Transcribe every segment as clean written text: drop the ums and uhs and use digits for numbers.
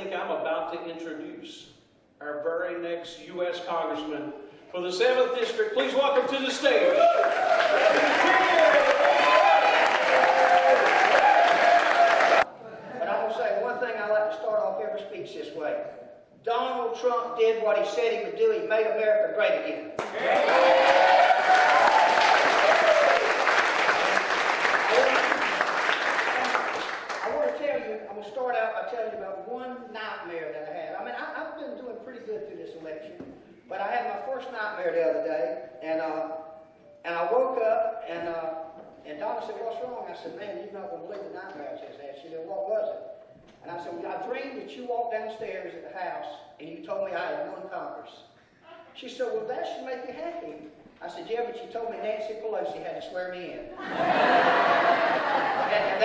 think I'm about to introduce our very next U.S. Congressman for the 7th District. Please welcome to the stage. But I'm going to say one thing I like to start off every speech this way. Donald Trump did what he said he would do. He made America great again. I want to tell you, I'm going to start out by telling you about one nightmare that I had. I mean, I've been doing pretty good through this election, but I had my first nightmare the other day, and I woke up, and Donna said, "What's wrong?" I said, "Man, you're not going to believe the nightmare I just had." She said, "What was it?" And I said, "Well, I dreamed that you walked downstairs at the house and you told me I had won Congress." She said, "Well, that should make you happy." I said, "Yeah, but you told me Nancy Pelosi had to swear me in." and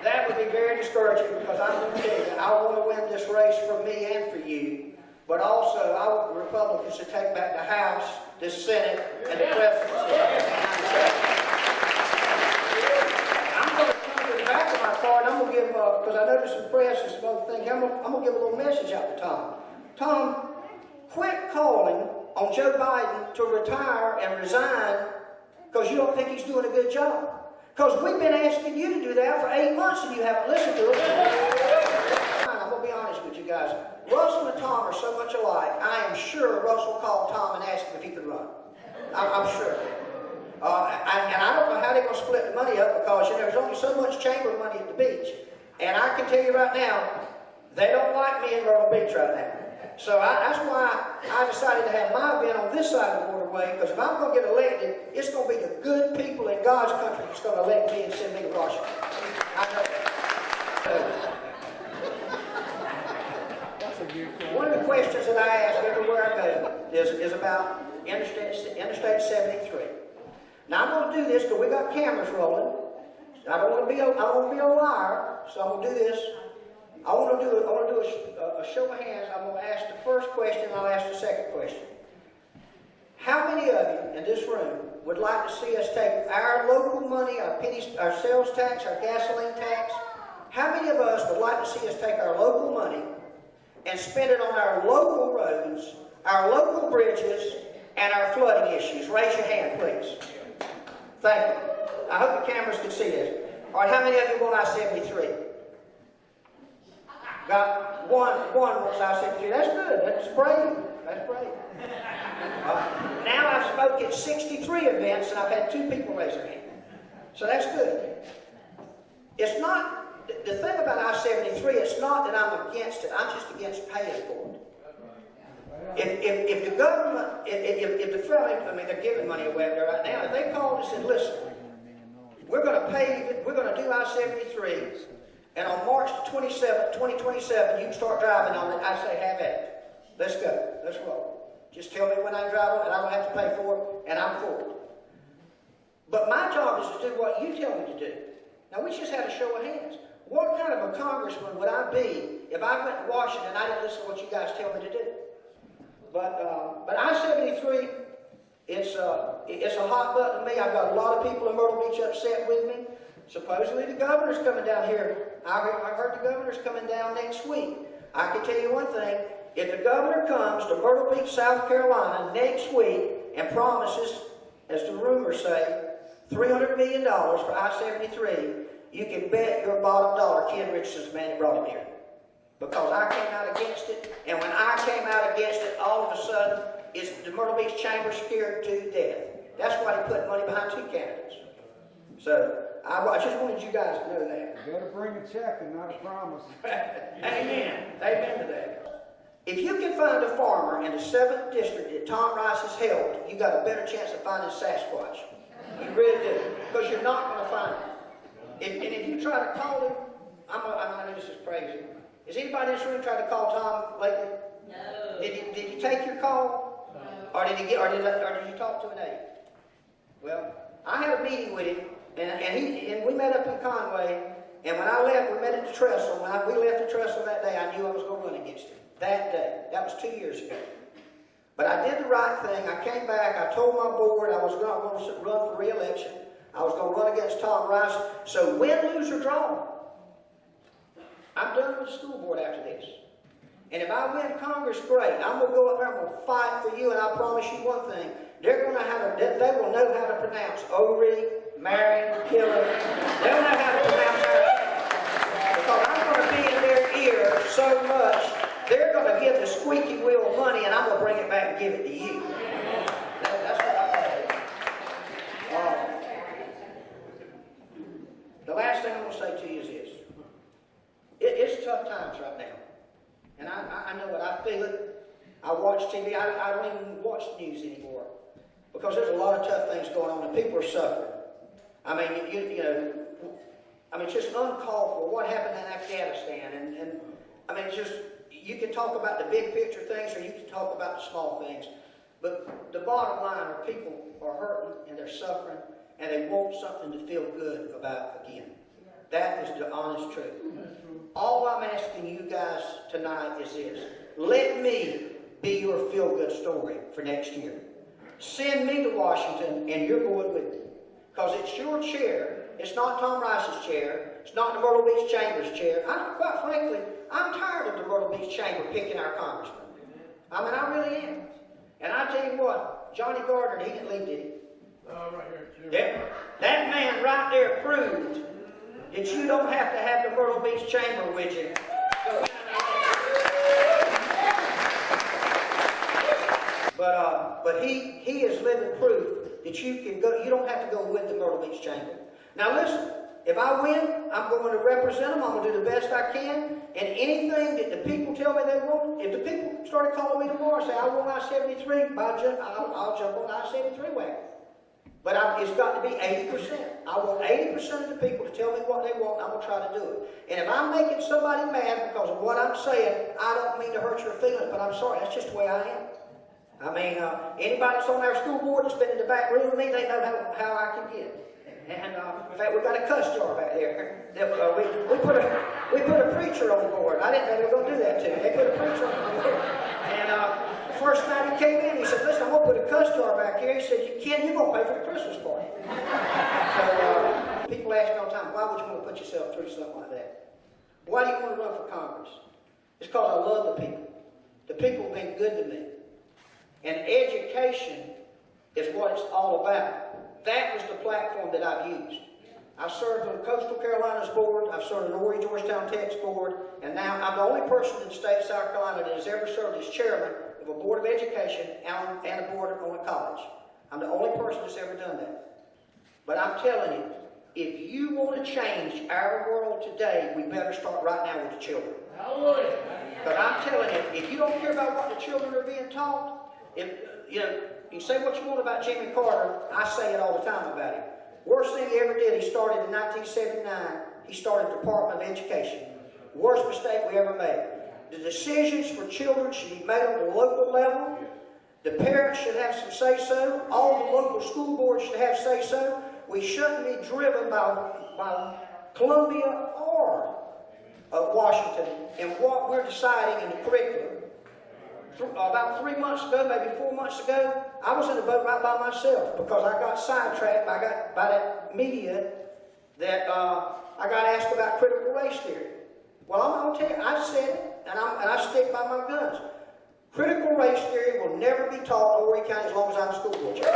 that would be very discouraging, because I'm going to tell you, I want to win this race for me and for you, but also I want the Republicans to take back the House, the Senate, and the presidency. I'm going to give, because I noticed some press and some other things, I'm going to give a little message out to Tom. Tom, quit calling on Joe Biden to retire and resign because you don't think he's doing a good job. Because we've been asking you to do that for 8 months and you haven't listened to us. I'm going to be honest with you guys. Russell and Tom are so much alike. I am sure Russell called Tom and asked him if he could run. I'm sure. And I don't know how they're going to split the money up, because there's only so much chamber money at the beach. And I can tell you right now, they don't like me in Myrtle Beach right now. So that's why I decided to have my event on this side of the waterway, because if I'm going to get elected, it's going to be the good people in God's country that's going to elect me and send me to Washington. I know that. One of the questions that I ask everywhere I go is about Interstate 73. Now I'm going to do this because we got cameras rolling. I don't want to be a liar, so I'm going to do this. I want to do a show of hands. I'm going to ask the first question, and I'll ask the second question. How many of you in this room would like to see us take our local money, our sales tax, our gasoline tax? How many of us would like to see us take our local money and spend it on our local roads, our local bridges, and our flooding issues? Raise your hand, please. Thank you. I hope the cameras can see this. All right, how many of you want I-73? Got one wants I-73. That's good. That's brave. That's brave. Now I've spoken at 63 events, and I've had 2 people raise their hand. So that's good. It's not, the thing about I-73, it's not that I'm against it. I'm just against paying for it. If the government, if the federal, I mean, they're giving money away there right now. If they called and said, "Listen, we're going to pay, we're going to do I-73, and on March 27, 2027, you can start driving on it," I say, "Have at it. Let's go. Let's roll. Just tell me when I drive on it, and I don't have to pay for it, and I'm for it." But my job is to do what you tell me to do. Now, we just had a show of hands. What kind of a congressman would I be if I went to Washington and I didn't listen to what you guys tell me to do? But I-73, it's a hot button to me. I've got a lot of people in Myrtle Beach upset with me. Supposedly the governor's coming down here. I heard the governor's coming down next week. I can tell you one thing. If the governor comes to Myrtle Beach, South Carolina next week and promises, as the rumors say, $300 million for I-73, you can bet your bottom dollar Ken Richardson's the man that brought him here. Because I came out against it, and when I came out against it, all of a sudden, the Myrtle Beach Chamber scared to death. That's why they put money behind 2 candidates. So, I just wanted you guys to know that. You better bring a check and not a promise. Amen. Amen to that. If you can find a farmer in the 7th District that Tom Rice has held, you got a better chance of finding Sasquatch. You really do. Because you're not going to find him. And if you try to call him, I know this is crazy. Has anybody in this room tried to call Tom lately? No. Did he take your call? No. Or did you talk to an aide? Well, I had a meeting with him, and we met up in Conway, and when I left, we met at the trestle. When we left the trestle that day, I knew I was going to run against him. That day. That was 2 years ago. But I did the right thing. I came back. I told my board I was not going to run for re-election. I was going to run against Tom Rice. So win, lose, or draw. I'm done with the school board after this. And if I win Congress, great. I'm going to go up there, I'm going to fight for you, and I promise you one thing. They will know how to pronounce Ori, Marion, Killer. They'll know how to pronounce our name. Because I'm going to be in their ear so much, they're going to get the squeaky wheel of money, and I'm going to bring it back and give it to you. That's what I'm going to do. The last thing I'm going to say to you is this. It's tough times right now. And I know it. I feel it. I watch TV. I don't even watch the news anymore. Because there's a lot of tough things going on, and people are suffering. I mean, it's just uncalled for what happened in Afghanistan. And I mean, it's just, you can talk about the big picture things, or you can talk about the small things. But the bottom line are people are hurting, and they're suffering, and they want something to feel good about again. That is the honest truth. All I'm asking you guys tonight is this. Let me be your feel-good story for next year. Send me to Washington, and you're going with me. Because it's your chair. It's not Tom Rice's chair. It's not the Myrtle Beach Chamber's chair. Quite frankly, I'm tired of the Myrtle Beach Chamber picking our congressman. I mean, I really am. And I tell you what, Johnny Gardner, he didn't leave, did he? Right here, That man right there proved that you don't have to have the Myrtle Beach Chamber with you. But he is living proof that you can go. You don't have to go with the Myrtle Beach Chamber. Now listen, if I win, I'm going to represent them. I'm going to do the best I can. And anything that the people tell me they want, if the people started calling me tomorrow and say, I want I-73, I'll jump on the I-73 wagon. But it's got to be 80%. I want 80% of the people to tell me what they want, and I'm going to try to do it. And if I'm making somebody mad because of what I'm saying, I don't mean to hurt your feelings, but I'm sorry, that's just the way I am. I mean, anybody that's on our school board that's been in the back room with me, they know how I can get. And in fact, we've got a cuss jar back there. That, we put a preacher on board. I didn't know they were going to do that to me. They put a preacher on board. And the first night he came in, he said, listen, I'm going to put a cuss jar back here. He said, Ken, you're going to pay for the Christmas party. So people ask me all the time, why would you want to put yourself through something like that? Why do you want to run for Congress? It's because I love the people. The people have been good to me. And education is what it's all about. That was the platform that I've used. I've served on the Coastal Carolinas Board, I've served on the Horry Georgetown Tech's Board, and now I'm the only person in the state of South Carolina that has ever served as chairman of a Board of Education and a board on a college. I'm the only person that's ever done that. But I'm telling you, if you want to change our world today, we better start right now with the children. But I'm telling you, if you don't care about what the children are being taught, you say what you want about Jimmy Carter, I say it all the time about him. Worst thing he ever did, he started in 1979, he started the Department of Education. Worst mistake we ever made. The decisions for children should be made on the local level. The parents should have some say-so. All the local school boards should have say-so. We shouldn't be driven by Columbia or Washington in what we're deciding in the curriculum. About 3 months ago, maybe 4 months ago, I was in a boat right by myself because I got sidetracked by that media that I got asked about critical race theory. Well, I'm going to tell you, I said it, and I stick by my guns. Critical race theory will never be taught in Horry County as long as I'm a school board chair.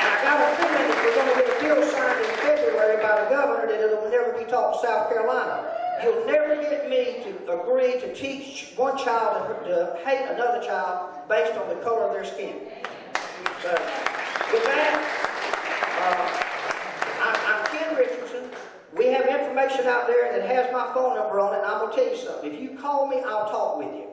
And I got a feeling that we're going to get a bill signed in February by the governor that it will never be taught in South Carolina. You'll never get me to agree to teach one child to hate another child based on the color of their skin. So, with that, I'm Ken Richardson. We have information out there that has my phone number on it, and I'm going to tell you something. If you call me, I'll talk with you.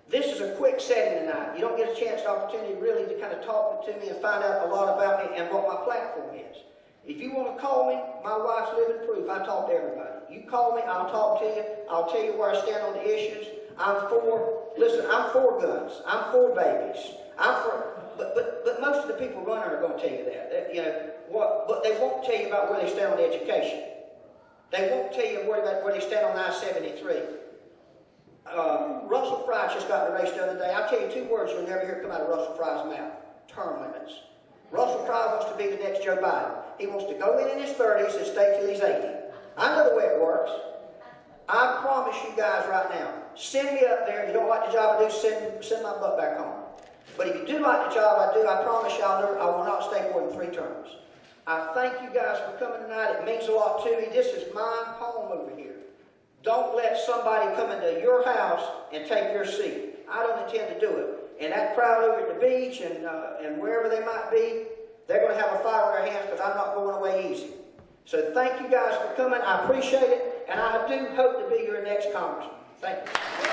This is a quick setting tonight. You don't get a chance, opportunity really to kind of talk to me and find out a lot about me and what my platform is. If you want to call me, my wife's living proof. I talk to everybody. You call me, I'll talk to you. I'll tell you where I stand on the issues. I'm for guns. I'm for babies. But most of the people running are going to tell you that. But they won't tell you about where they stand on education. They won't tell you where they stand on I-73. Russell Fry just got in the race the other day. I'll tell you 2 words you'll never hear come out of Russell Fry's mouth. Term limits. Russell Fry wants to be the next Joe Biden. He wants to go in his 30s and stay till he's 80. I know the way it works. I right now. Send me up there. If you don't like the job I do, send my butt back home. But if you do like the job I do, I promise you I will not stay more than 3 terms. I thank you guys for coming tonight. It means a lot to me. This is my home over here. Don't let somebody come into your house and take your seat. I don't intend to do it. And that crowd over at the beach and wherever they might be, they're going to have a fight on their hands because I'm not going away easy. So thank you guys for coming. I appreciate it. And I do hope to be your next congressman. Thank you.